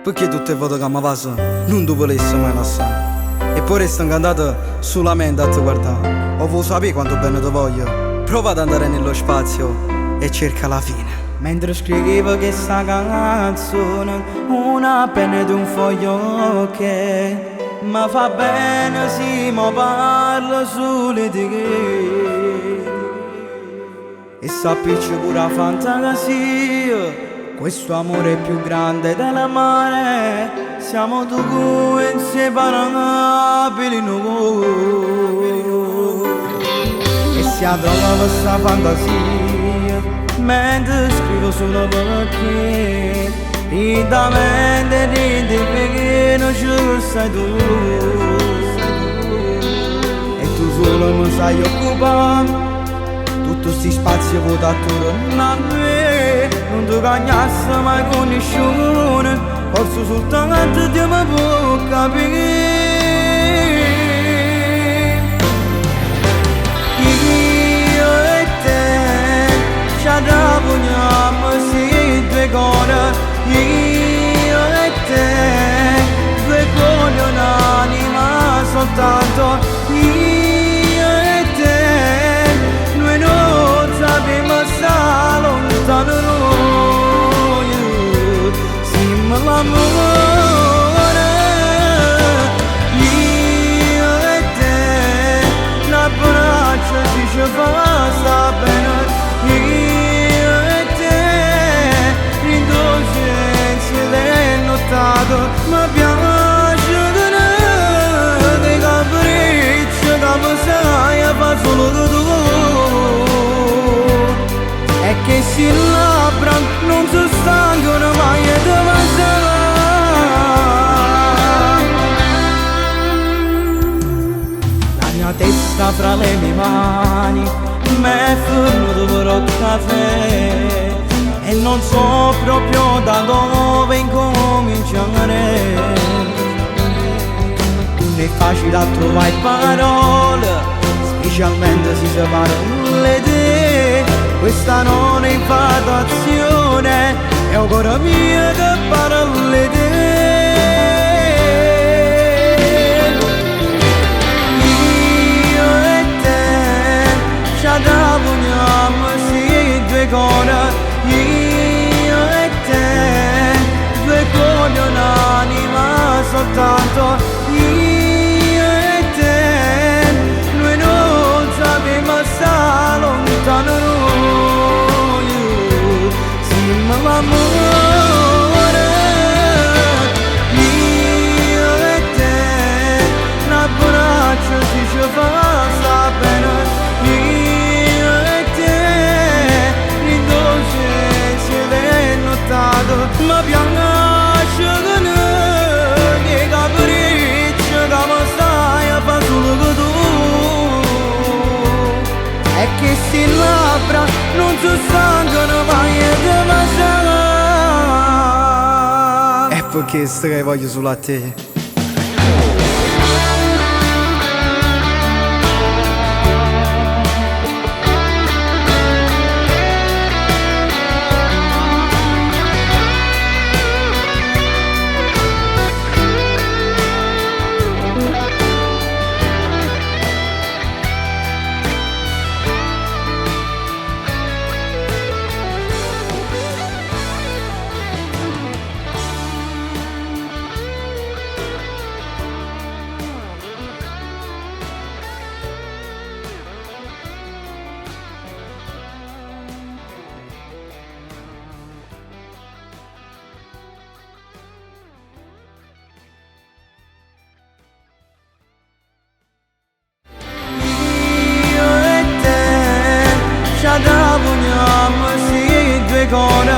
Perché tutte le volte che mi passo non ti volessi mai lasciare. E poi resto incantato solamente a te guardare. O vuoi sapere quanto bene ti voglio? Prova ad andare nello spazio e cerca la fine. Mentre scrivevo questa canzone, una penna ed un foglio che mi fa bene, sì, ma parlo solo di te. E sappici pure la fantasia, questo amore è più grande della mare. Siamo due inseparabili noi. E si adora questa fantasia mentre scrivo solo perché lentamente ridi perché non ci sei tu. E tu solo non sai occupare tutto sti spazio vuoto attorno a me. Non ti cagnassi mai con nessuno, forse soltanto Dio mi può capire. Io e te ci ragioniamo, sì, due cuori. Io e te, due cuori, un'anima soltanto. Io e te, noi non sappiamo stare lontano noi. Siamo l'amore. Io e te, una braccia ci fa sta bene. Io e te, in dolcezza del nottato, ma piace tenere dei capricci che mi sai fa solo tu. E che si labbra non si stancano mai e te la mia testa fra le mie mani m'è fornuto per il caffè e non so proprio da dove incominciare. Non è facile a trovare parole, specialmente si separano le idee. Questa non è infatuazione, è un cuore mio che parla le idee. Io e te ci ragioniamo, sì, due cuori. Io e te, due cuori, un'anima soltanto. Io e te, noi non sappiamo stare lontano noi. Siamo l'amore. Io e te, una braccia ci fa sta bene. Io e te, in dolcezza del nottato, ma piace tenere dei capricci che mi stai a fa solo tu. E che si labbra non si stancano mai e te ma È perché che voglio solo a te. Ci ragioniamo, sì, due cuori.